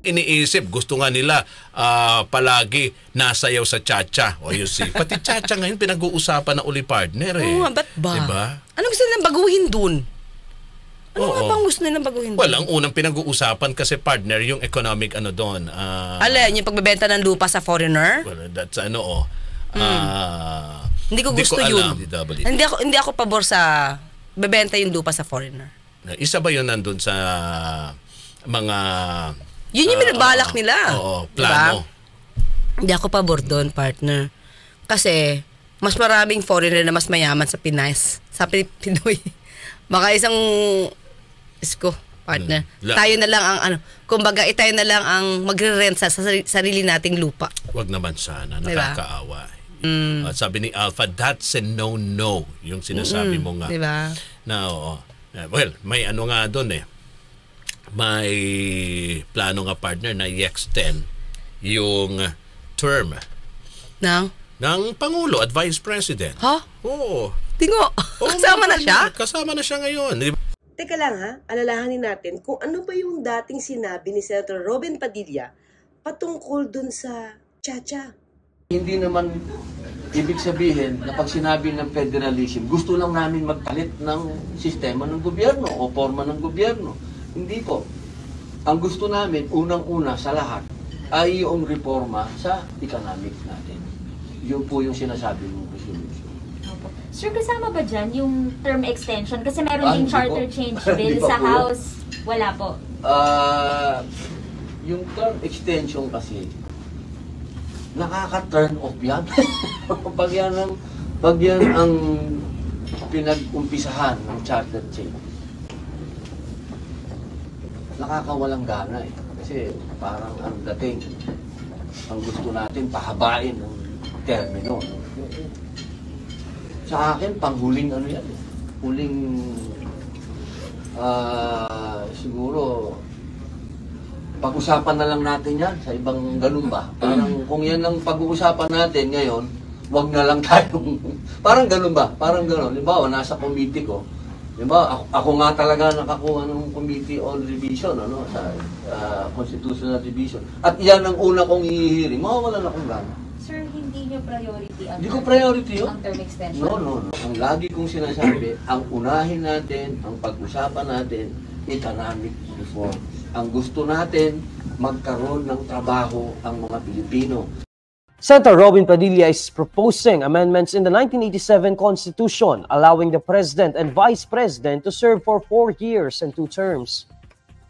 Iniisip, gusto nga nila palagi nasayaw sa Chacha. O you see, pati Chacha ngayon pinag-uusapan na uli partner eh. Oo, ba't ba? Diba? Ano gusto nilang baguhin dun? Ano nga bang gusto nilang baguhin dun? Well, ang unang pinag-uusapan kasi partner, yung economic ano doon. Alin, yung pagbebenta ng lupa sa foreigner? Well, that's hindi ko gusto yun. Hindi ako pabor sa bebenta yung lupa sa foreigner. Isa ba yun nandun sa mga... Yun yung binabalak nila. Oo, plano. Diba? Hindi ako pabor doon, partner. Kasi, mas maraming foreigner na mas mayaman sa Pinas. Sa Pinoy. Baka isang... Isko, partner. Tayo na lang ang kumbaga, tayo na lang ang magre-rent sa sarili nating lupa. Wag naman sana, nakakaawa. Diba? Sabi ni Alpha, that's a no-no. Yung sinasabi mo nga. Diba? Na, well, may ano nga doon eh. May plano nga partner na i-extend yung term ng Pangulo at Vice President. Ha? Oo. Tingo, kasama na siya? Kasama na siya ngayon. Teka lang ha, alalahanin natin kung ano ba yung dating sinabi ni Senator Robin Padilla patungkol dun sa Chacha. Hindi naman ibig sabihin na pag sinabi ng federalism, gusto lang namin magpalit ng sistema ng gobyerno o forma ng gobyerno. Hindi po. Ang gusto namin, unang-una sa lahat, ay yung reforma sa economics natin. Yun po yung sinasabi ng resolution. Sir, kasama ba dyan yung term extension? Kasi meron ding charter change bill sa House. Wala po. Yung term extension kasi, nakaka-turn off yan. pag yan ang pinag-umpisahan ng charter change, nakakawalang gana eh. Kasi parang ang dating, ang gusto natin pahabain ng termino. Sa akin, panghuling ano yan eh. Huling, siguro, pag-usapan na lang natin yan sa ibang ganun ba? Parang kung yan ang pag-uusapan natin ngayon, wag na lang tayong, parang ganun ba? Parang ganun. Limbawa, nasa committee ko, ako nga talaga nakakuha ng Committee on Revision, sa Constitutional Revision. At yan ang una kong ihihiring. Mawawalan akong gana. Sir, hindi nyo priority ang Hindi ko priority yun. ang term extension? No. Ang lagi kong sinasabi, ang unahin natin, ang pag-usapan natin, economic reform. Ang gusto natin, magkaroon ng trabaho ang mga Pilipino. Senator Robin Padilla is proposing amendments in the 1987 Constitution, allowing the President and Vice President to serve for 4 years and 2 terms.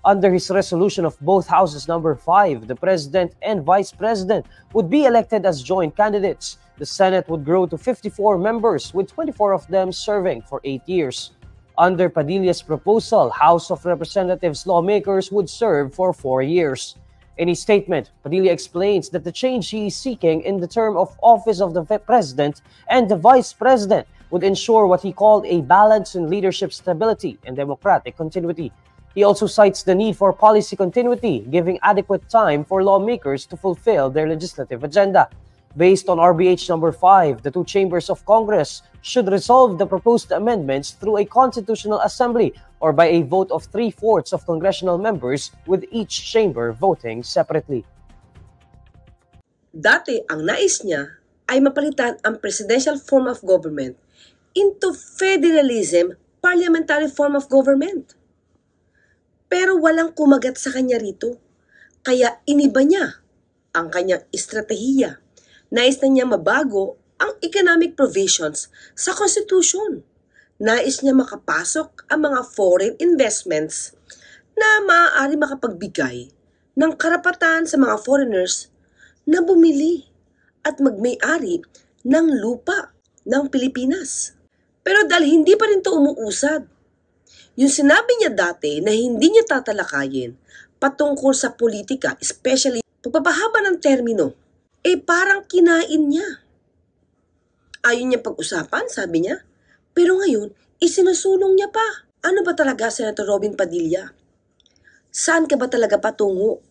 Under his resolution of both Houses number 5, the President and Vice President would be elected as joint candidates. The Senate would grow to 54 members, with 24 of them serving for 8 years. Under Padilla's proposal, House of Representatives lawmakers would serve for 4 years. In his statement, Padilla explains that the change he is seeking in the term of office of the President and the Vice President would ensure what he called a balance in leadership stability and democratic continuity. He also cites the need for policy continuity, giving adequate time for lawmakers to fulfill their legislative agenda. Based on RBH number 5, the 2 chambers of Congress should resolve the proposed amendments through a constitutional assembly or by a vote of 3/4 of congressional members, with each chamber voting separately. Dati, ang nais niya ay mapalitan ang presidential form of government into federalism, parliamentary form of government. Pero walang kumagat sa kanya rito, kaya iniba niya ang kanyang estratehiya. Nais na niya mabago ang economic provisions sa Constitution. Nais niya makapasok ang mga foreign investments na maaari makapagbigay ng karapatan sa mga foreigners na bumili at magmay-ari ng lupa ng Pilipinas. Pero dahil hindi pa rin ito umuusad, yung sinabi niya dati na hindi niya tatalakayin patungkol sa politika, especially pagpapahaba ng termino, parang kinain niya. Ayaw niya pag-usapan, sabi niya. Pero ngayon, isinusulong niya pa. Ano ba talaga, Senator Robin Padilla? Saan ka ba talaga patungo?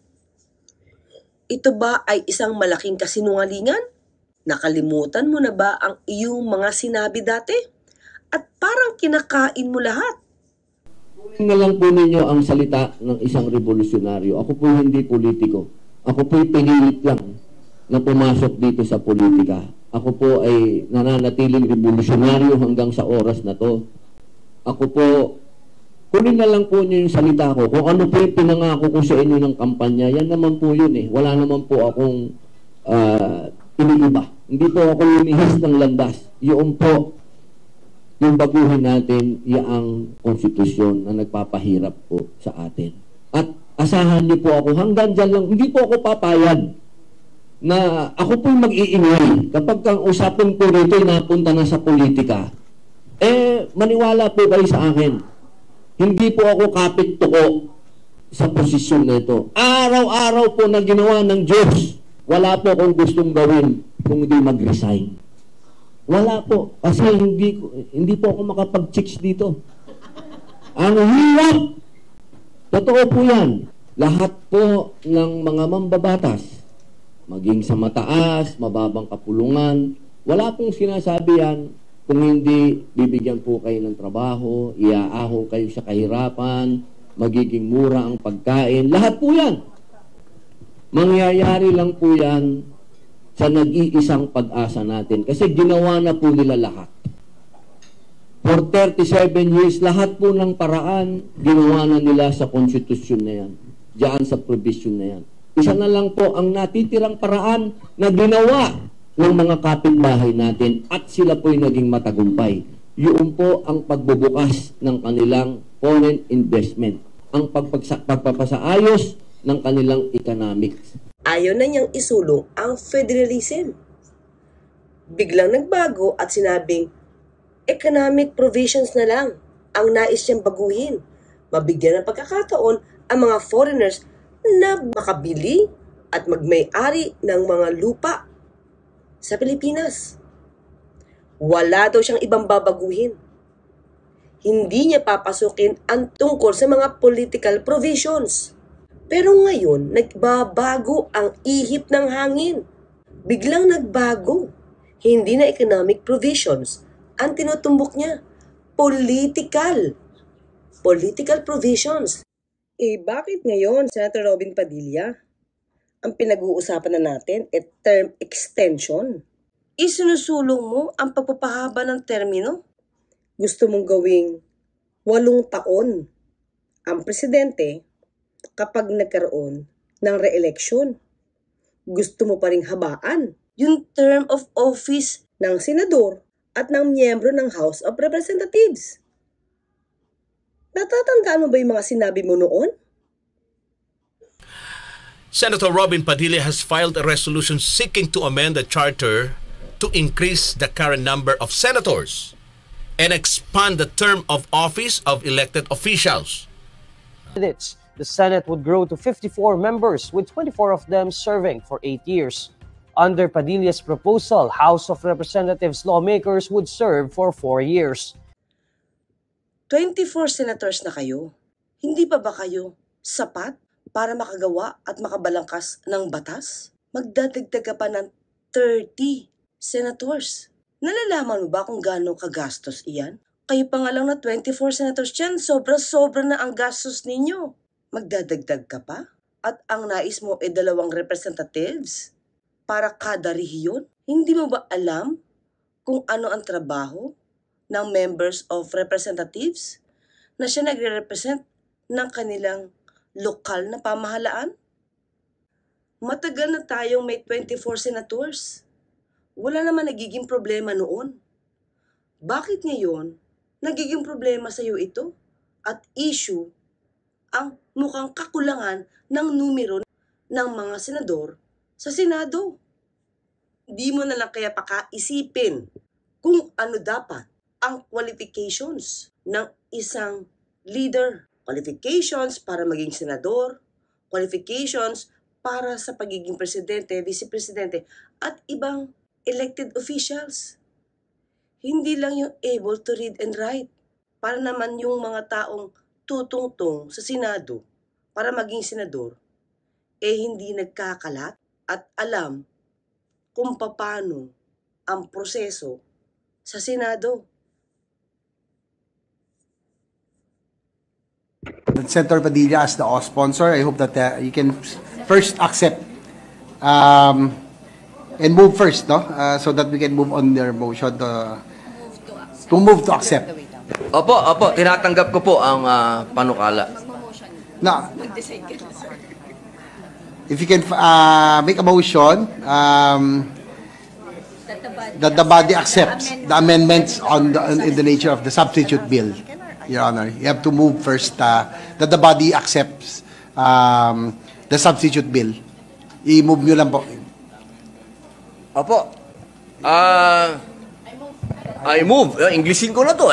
Ito ba ay isang malaking kasinungalingan? Nakalimutan mo na ba ang iyong mga sinabi dati? At parang parang kinakain mo lahat. Kunin na lang po ninyo ang salita ng isang revolusyonaryo. Ako po hindi politiko. Ako po'y pinilit lang na pumasok dito sa politika. Ako po ay nananatiling revolusyonaryo hanggang sa oras na to. Ako po, kunin na lang po niyo yung salita ko. Kung ano po yung pinangako ko sa inyo ng kampanya, yan naman po yun eh. Wala naman po akong iniiba. Hindi po ako lumihis ng landas. Yun po, yung baguhin natin, yaang konstitusyon na nagpapahirap po sa atin. At asahan niyo po ako, hanggang dyan lang, hindi po ako papayag na ako po mag-iingay. Kapag kang usapin ko rito, napunta na sa politika, maniwala po kayo sa akin. Hindi po ako kapit-tuko sa posisyon na ito. Araw-araw po na ginawa ng Diyos, wala po akong gustong gawin kung hindi mag-resign. Wala po. Kasi hindi po ako makapag-chicks dito. Ang hirap! Totoo po yan. Lahat po ng mga mambabatas, maging sa mataas, mababang kapulungan, wala pong sinasabi yan kung hindi bibigyan po kayo ng trabaho, iaahon kayo sa kahirapan, magiging mura ang pagkain. Lahat po yan. Mangyayari lang po yan sa nag-iisang pag-asa natin. Kasi ginawa na po nila lahat. For 37 years, lahat po ng paraan, ginawa na nila sa konstitusyon na yan. Diyan sa provision na yan. Isa na lang po ang natitirang paraan na ginawa ng mga kapitbahay natin at sila po'y naging matagumpay. Yun po ang pagbubukas ng kanilang foreign investment. Ang pagpapasaayos ng kanilang economics. Ayaw na niyang isulong ang federalism. Biglang nagbago at sinabing, economic provisions na lang ang nais niyang baguhin. Mabigyan ng pagkakataon ang mga foreigners na makabili at magmay-ari ng mga lupa sa Pilipinas. Wala daw siyang ibang babaguhin. Hindi niya papasukin ang tungkol sa mga political provisions. Pero ngayon, nagbabago ang ihip ng hangin. Biglang nagbago. Hindi na economic provisions ang tinutumbok niya. Political provisions. Bakit ngayon, Senator Robin Padilla, ang pinag-uusapan na natin term extension? Isinusulong mo ang pagpapahaba ng termino? Gusto mong gawing 8 taon ang presidente kapag nagkaroon ng re-election. Gusto mo pa ring habaan yung term of office ng senador at ng miyembro ng House of Representatives. Natatandaan mo ba yung mga sinabi mo noon? Senator Robin Padilla has filed a resolution seeking to amend the charter to increase the current number of senators and expand the term of office of elected officials. The Senate would grow to 54 members, with 24 of them serving for 8 years. Under Padilla's proposal, House of Representatives lawmakers would serve for 4 years. 24 senators na kayo. Hindi pa ba kayo sapat para makagawa at makabalangkas ng batas? Magdadagdag ka pa ng 30 senators. Nalalaman mo ba kung gaano kagastos iyan? Kayo pa nga lang na 24 senators dyan, sobra-sobra na ang gastos ninyo. Magdadagdag ka pa? At ang nais mo ay 2 representatives para kada rehiyon? Hindi mo ba alam kung ano ang trabaho ng members of representatives na siya nagre-represent ng kanilang lokal na pamahalaan? Matagal na tayong may 24 senators. Wala naman nagiging problema noon. Bakit ngayon nagiging problema sa iyo ito at issue ang mukhang kakulangan ng numero ng mga senador sa Senado? Di mo na lang kaya pakaisipin kung ano dapat ang qualifications ng isang leader. Qualifications para maging senador, qualifications para sa pagiging presidente, vice-presidente, at ibang elected officials. Hindi lang yung able to read and write. Para naman yung mga taong tutungtong sa Senado para maging senador, hindi nagkakalat at alam kung paano ang proseso sa Senado. Senator Padilla as the sponsor, I hope that you can first accept and move first, no? So that we can move on their motion to move to accept. Opo, tinatanggap ko po ang panukala. Now, if you can make a motion that the body accepts the amendments in the nature of the substitute bill, Your Honor. You have to move first that the body accepts the substitute bill. I-move nyo lang po. Opo. I move. Englishin ko na to.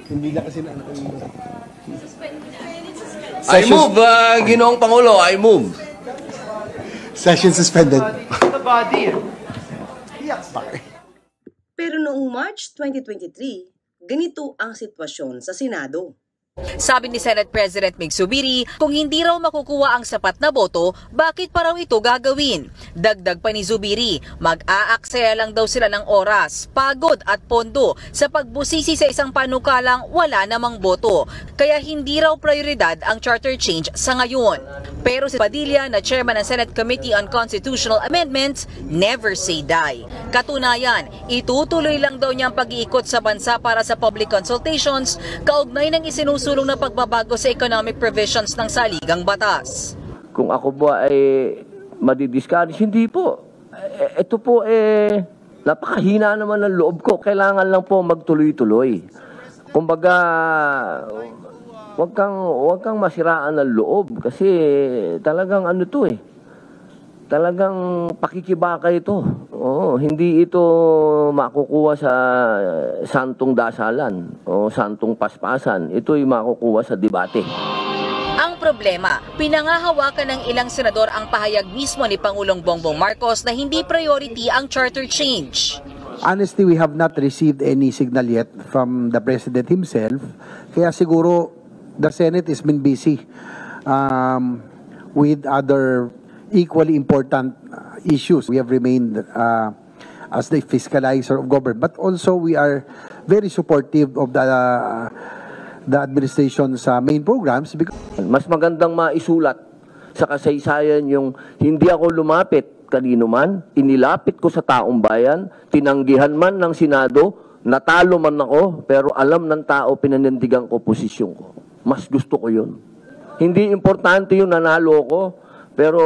Hindi lang kasi na I move, Ginoong Pangulo. I move. Session suspended. The body. Pero noong March 2023, ganito ang sitwasyon sa Senado. Sabi ni Senate President Mig Zubiri, kung hindi raw makukuha ang sapat na boto, bakit pa raw ito gagawin? Dagdag pa ni Zubiri, mag-aaksaya lang daw sila ng oras, pagod at pondo sa pagbusisi sa isang panukalang wala namang boto. Kaya hindi raw prioridad ang charter change sa ngayon. Pero si Padilla na chairman ng Senate Committee on Constitutional Amendments, never say die. Katunayan, itutuloy lang daw niya ang pag-iikot sa bansa para sa public consultations, kaugnay ng isinusulong na pagbabago sa economic provisions ng saligang batas. Kung ako po ay madidiscourage, hindi po. Ito po napakahina naman ng loob ko. Kailangan lang po magtuloy-tuloy. Kumbaga, wag kang masiraan ng loob kasi talagang talagang pakikibaka ito. Hindi ito makukuha sa santong dasalan o santong paspasan. Ito'y makukuha sa debate. Ang problema, pinangahawakan ng ilang senador ang pahayag mismo ni Pangulong Bongbong Marcos na hindi priority ang charter change. Honestly, we have not received any signal yet from the President himself. Kaya siguro the Senate has been busy with other equally important issues. We have remained as the fiscalizer of government, but also we are very supportive of the administration's main programs. Mas magandang maisulat sa kasaysayan yung hindi ako lumapit kanino man, inilapit ko sa taong bayan, tinanggihan man ng Senado, natalo man ako, pero alam ng tao pinanindigan ko posisyon ko. Mas gusto ko yun. Hindi importante yung nanalo ko, pero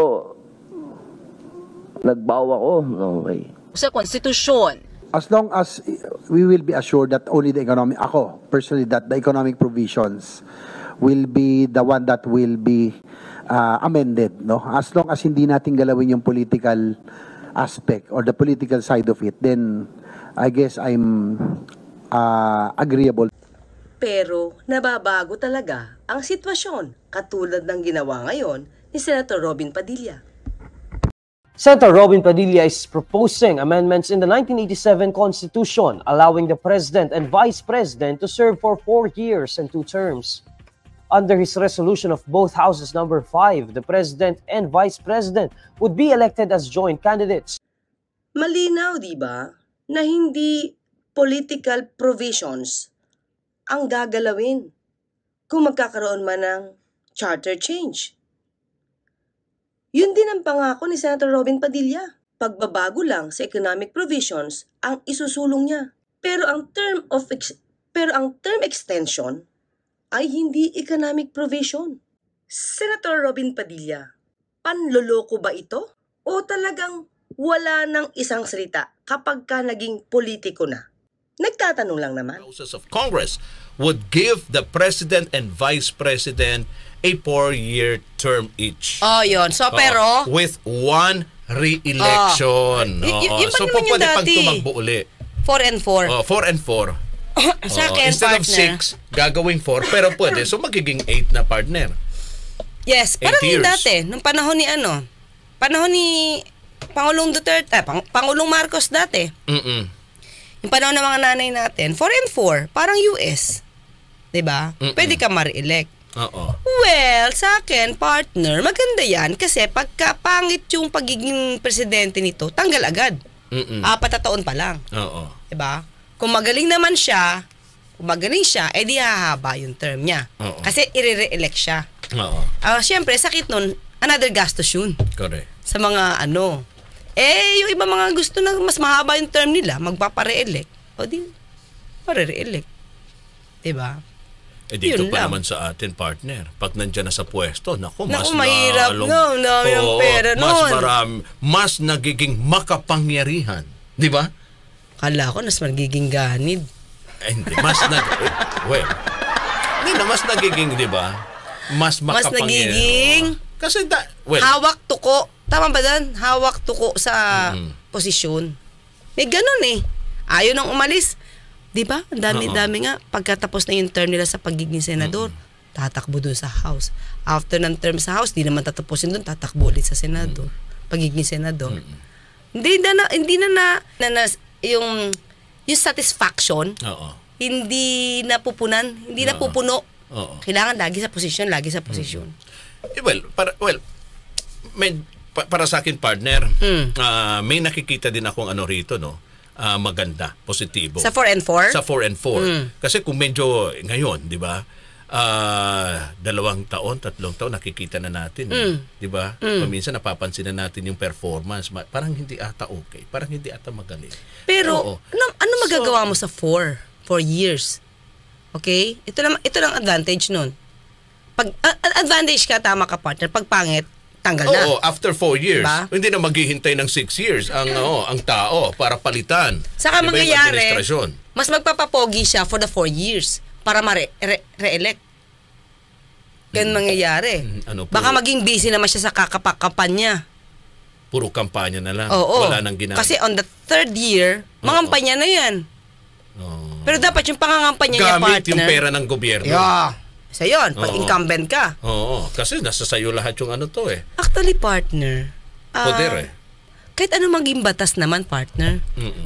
nagbawa ko, no way. Sa konstitusyon. As long as we will be assured that only the economic, ako personally, that the economic provisions will be the one that will be amended, no? As long as hindi natin galawin yung political aspect or the political side of it, then I guess I'm agreeable. Pero nababago talaga ang sitwasyon katulad ng ginawa ngayon ni Senator Robin Padilla. Senator Robin Padilla is proposing amendments in the 1987 Constitution allowing the President and Vice President to serve for 4 years and 2 terms. Under his resolution of both houses number 5, the President and Vice President would be elected as joint candidates. Malinaw, di ba, na hindi political provisions ang gagalawin kung magkakaroon man ng charter change. Yun din ang pangako ni Senator Robin Padilla. Pagbabago lang sa economic provisions ang isusulong niya. Pero ang term extension ay hindi economic provision. Senator Robin Padilla, panloloko ba ito? O talagang wala ng isang salita kapag ka naging politiko na? Nagtatanong lang naman. Process of Congress would give the President and Vice President a 4-year term each. Oh, yun. So, pero... with one re-election. So, pwede pang tumakbo uli. 4 and 4. 4 and 4. Sa akin, instead partner. of 6, gagawing 4, pero pwede. So, magiging 8 na partner. Yes, parang yung dati, nung panahon ni panahon ni Pangulong Duterte, Pangulong Marcos dati. Yung panahon ng mga nanay natin, 4 and 4, parang US. Diba? Pwede ka ma-re-elect. Well, sa akin, partner, maganda yan kasi pagka pangit yung pagiging presidente nito, tanggal agad. 4 na taon pa lang. Diba? Kung magaling naman siya, di hahaba yung term niya. Oo. Kasi i-re-elect siya. Oo. Siyempre, sakit nun, another gastos yun. Correct. Sa mga yung iba mga gusto na mas mahaba yung term nila, magpapare-elect. O di, pare-elect. Diba? Dito Yun pa lang. naman sa atin, partner. Pag nandyan na sa pwesto, mas mahirap. Yung pera nun. Mas nagiging makapangyarihan. Di ba? Kala ko, mas magiging ganid. Hindi, mas nagiging, di ba? Mas makapangyarihan. Mas nagiging kasi hawak tuko. Tama ba dan? Hawak tuko sa posisyon. May ganun eh. Ayaw nang umalis. Di ba? Ang dami-dami nga. Pagkatapos na yung term nila sa pagiging senador, tatakbo dun sa House. After ng term sa House, di naman tatapusin dun, tatakbo ulit sa Senado. Pagiging senador. Hindi na yung satisfaction, hindi napupunan, hindi napupuno. Kailangan lagi sa posisyon. Para sa akin, partner, may nakikita din akong rito, no? Maganda, positibo. Sa 4 and 4? Sa 4 and 4. Kasi kung medyo ngayon, di ba, 2 taon, 3 taon, nakikita na natin. Di ba? Paminsan napapansin na natin yung performance. Parang hindi ata okay. Parang hindi ata magaling. Pero, ano magagawa mo sa 4 years? Okay? Ito lang advantage nun. Pag advantage ka, tama ka, partner. Pag pangit, tanggal na. Oo, after 4 years. Diba? Hindi na maghihintay ng 6 years ang tao para palitan. Saka diba mangyayari, mas magpapapogi siya for the 4 years para re-elect. Ganun mangyayari. Baka maging busy naman siya sa kampanya. Puro kampanya na lang. Oo. Wala nang ginagawa. Kasi on the 3rd year, mangampanya na yan. Pero dapat yung pangangampanya niya, partner. Gamit yung pera ng gobyerno. Yeah. Sa yun, pag incumbent ka. Oo. Kasi nasa sayo lahat yung eh. Actually, partner. Poder Kahit ano maging batas naman, partner.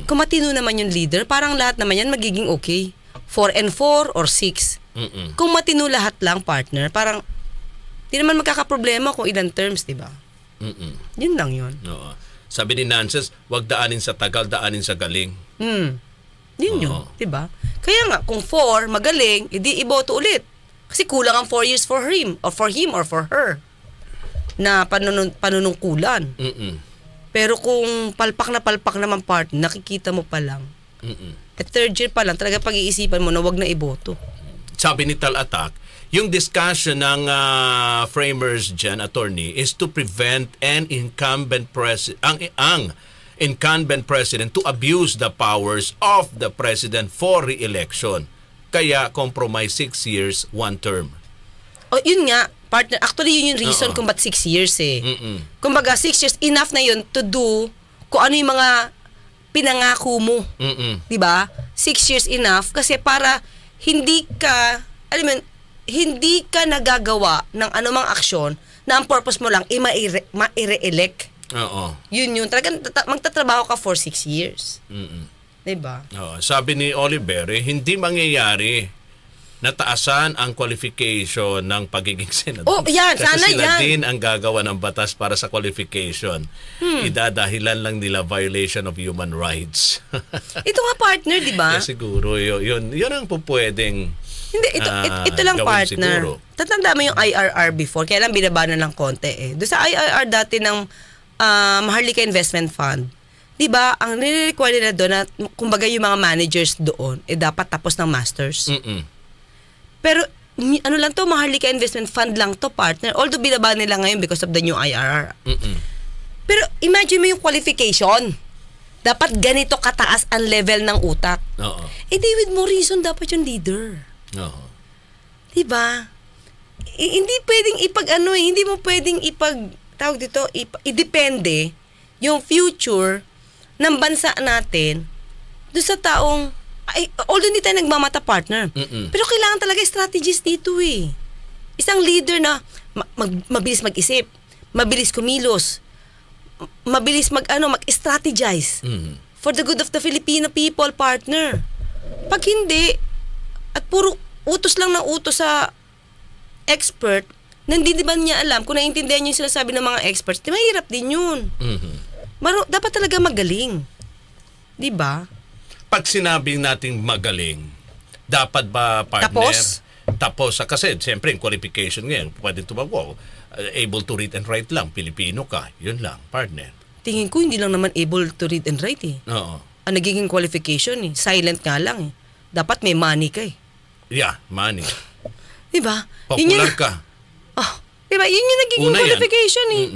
Kung matino naman yung leader, parang lahat naman yan magiging okay. 4 and 4 or 6. Kung matino lahat lang, partner, parang di naman magkakaproblema kung ilang terms, di ba? Yun lang yun. Oo. Sabi ni Nances, wag daanin sa tagal, daanin sa galing. Yun yun, di ba? Kaya nga, kung 4, magaling, edi iboto ulit. Kasi kulang ang 4 years for him or for her na panunungkulan. Pero kung palpak naman partner, nakikita mo pa lang. At 3rd year pa lang, talaga pag-iisipan mo na wag na iboto. Sabi ni Tal Attack, yung discussion ng framers dyan, attorney, is to prevent an incumbent president to abuse the powers of the president for re-election. Kaya compromise 6 years, 1 term. Yun nga, partner. Actually, yun yung reason kung ba't 6 years eh. Kumbaga, 6 years, enough na yun to do kung ano yung mga pinangako mo. Diba? 6 years enough kasi para hindi ka nagagawa ng anumang aksyon na ang purpose mo lang ma-re-elect. Yun. Talagang magtatrabaho ka for 6 years. Diba? Sabi ni Oliver, hindi mangyayari na taasan ang qualification ng pagiging senador. Yan. Kasi Sana sila yan. din ang gagawa ng batas para sa qualification. Idadahilan lang nila violation of human rights. Ito nga, partner, di ba? Siguro, yun ang pupwedeng Hindi, ito lang, partner. Siguro. Tatanda mo yung IRR before, kaya lang binaba na lang konti eh. Doon sa IRR dati ng Maharlika Investment Fund, di ba, ang nire-require nila doon na, kumbaga yung mga managers doon, dapat tapos ng masters. Pero, ano lang to, Maharlika Investment Fund lang to, partner. Although binaba nila ngayon because of the new IRR. Pero, imagine mo yung qualification. Dapat ganito kataas ang level ng utak. Di with more reason, dapat yung leader. Diba? Hindi pwedeng hindi mo pwedeng tawag dito, idepende yung future ng bansa natin doon sa taong, although hindi tayo nagmamata, partner, pero kailangan talaga strategist dito eh. Isang leader na mabilis mag-isip, mabilis kumilos, mabilis mag-strategize for the good of the Filipino people, partner. Pag hindi, at puro utos lang ng utos sa expert, hindi ba niya alam kung naiintindihan niyo yung sinasabi ng mga experts, di mahirap din yun. Dapat talaga magaling. Di ba? pag sinabing nating magaling, dapat ba, partner? Tapos, kasi siyempre yung qualification ngayon, pwede tumawag, able to read and write lang, Pilipino ka, yun lang, partner. Tingin ko hindi lang naman able to read and write eh. Oo. Ang nagiging qualification eh, silent nga lang eh. Dapat may money ka eh. Yeah, money. Diba? Popular ka. Diba? Yun yung nagiging qualification eh.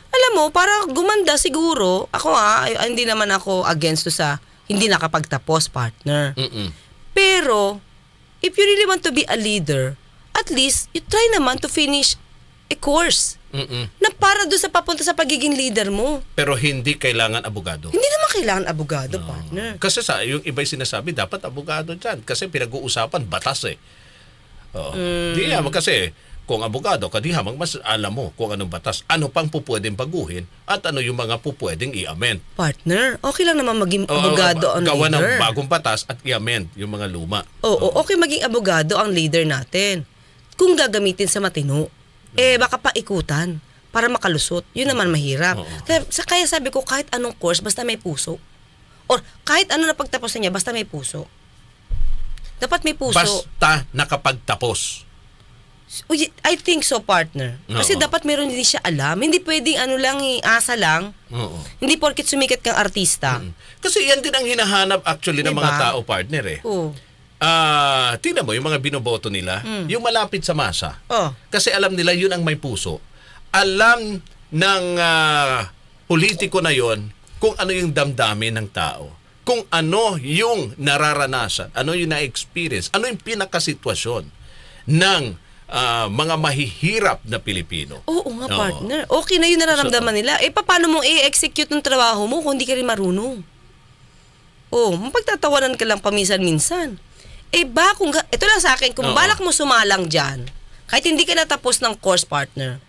Alam mo, para gumanda siguro, ako hindi naman ako against to sa hindi nakapagtapos, partner. Pero, if you really want to be a leader, at least, you try naman to finish a course na para doon sa papunta sa pagiging leader mo. Pero hindi kailangan abogado. Hindi naman kailangan abogado, partner. Kasi yung iba'y sinasabi, dapat abogado dyan. Kasi pinag-uusapan, batas eh. Di naman kasi, kung abogado ka, di hamang mas alam mo kung anong batas, ano pang pupwedeng baguhin, at ano yung mga pupwedeng i-amend. Partner, okay lang naman maging abogado ang gawa leader. ng bagong batas at i-amend yung mga luma. Okay maging abogado ang leader natin. Kung gagamitin sa matino, baka paikutan para makalusot. Yun naman mahirap. Kaya sabi ko, kahit anong course, basta may puso. Or kahit ano na pagtapos niya, basta may puso. Dapat may puso. Basta nakapagtapos. I think so, partner. Kasi dapat meron din siya alam. Hindi pwedeng asa lang. Hindi porket sumikat kang artista. Kasi yan din ang hinahanap actually ng mga tao, partner eh. Tingnan mo, yung mga binoboto nila, yung malapit sa masa. Kasi alam nila yun ang may puso. Alam ng politiko na yon kung ano yung damdamin ng tao. Kung ano yung nararanasan, ano yung na-experience, ano yung pinakasitwasyon ng mga mahihirap na Pilipino. Oo nga, partner. Okay na yun nararamdaman nila. Paano mong i-execute ng trabaho mo kung hindi ka rin marunong? Mapagtatawanan ka lang paminsan-minsan. Ito lang sa akin, kung balak mo sumalang dyan, kahit hindi ka natapos ng course, partner,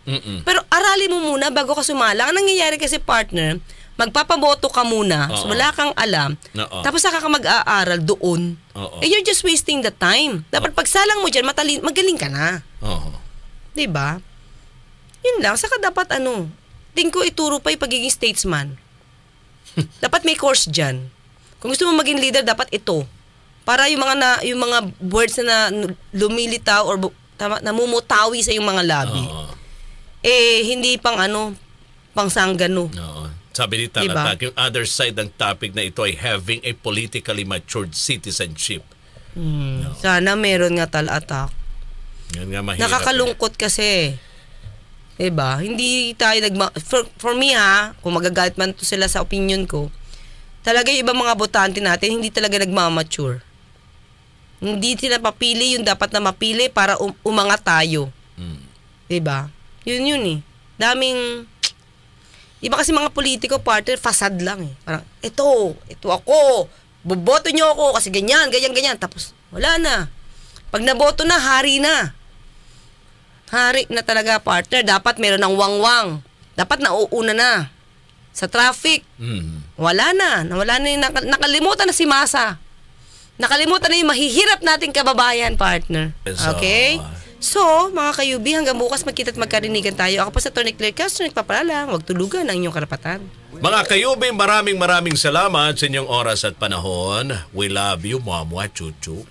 pero aralin mo muna bago ka sumalang. Ang nangyayari kasi, partner, magpapaboto ka muna, so wala kang alam, tapos saka ka mag-aaral doon. You're just wasting the time. Dapat pagsalang mo dyan, magaling ka na. Diba? Yun lang. Saka dapat tingin ko ituro pa yung pagiging statesman. Dapat may course dyan. Kung gusto mo maging leader, dapat ito. Para yung mga words na lumilitaw or namumutawi sa yung mga labi. Hindi pang sanggano. Sabi ni Talatak, yung other side ng topic na ito ay having a politically matured citizenship. Sana meron nga Talatak. Yan nga mahirap. Nakakalungkot kasi. Diba? Hindi tayo for me kung magagalit man to sila sa opinion ko, talaga yung ibang mga botante natin, hindi talaga nagmamature. Hindi sila papili yung dapat na mapili para umangat tayo. Diba? Yun eh. Daming iba kasi mga politiko, partner, fasad lang eh. Parang, ito ako, boboto nyo ako kasi ganyan. Tapos, wala na. Pag naboto na, hari na. Hari na talaga, partner. Dapat meron ng wangwang. Dapat nauuna na. Sa traffic. Wala na. Nakalimutan na si Masa. Nakalimutan na yung mahihirap nating kababayan, partner. Okay? So, mga kayubi, hanggang bukas magkita at magkarinigan tayo. Ako po sa Atty. Claire Castro, nagpapalala, huwag tulugan ang inyong karapatan. Mga kayubi, maraming salamat sa inyong oras at panahon. We love you, Mwamwa, Chuchu.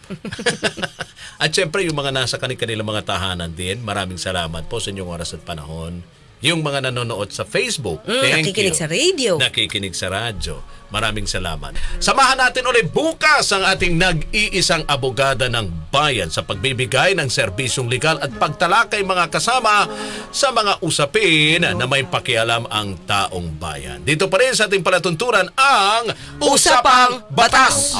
At syempre, yung mga nasa kanilang mga tahanan din, maraming salamat po sa inyong oras at panahon. Yung mga nanonood sa Facebook, thank nakikinig you. Sa radio. Nakikinig sa radyo. Maraming salamat. Samahan natin ulit bukas ang ating nag-iisang abogada ng bayan sa pagbibigay ng serbisyong legal at pagtalakay mga kasama sa mga usapin na may pakialam ang taong bayan. Dito pa rin sa ating palatunturan ang Usapang Batas!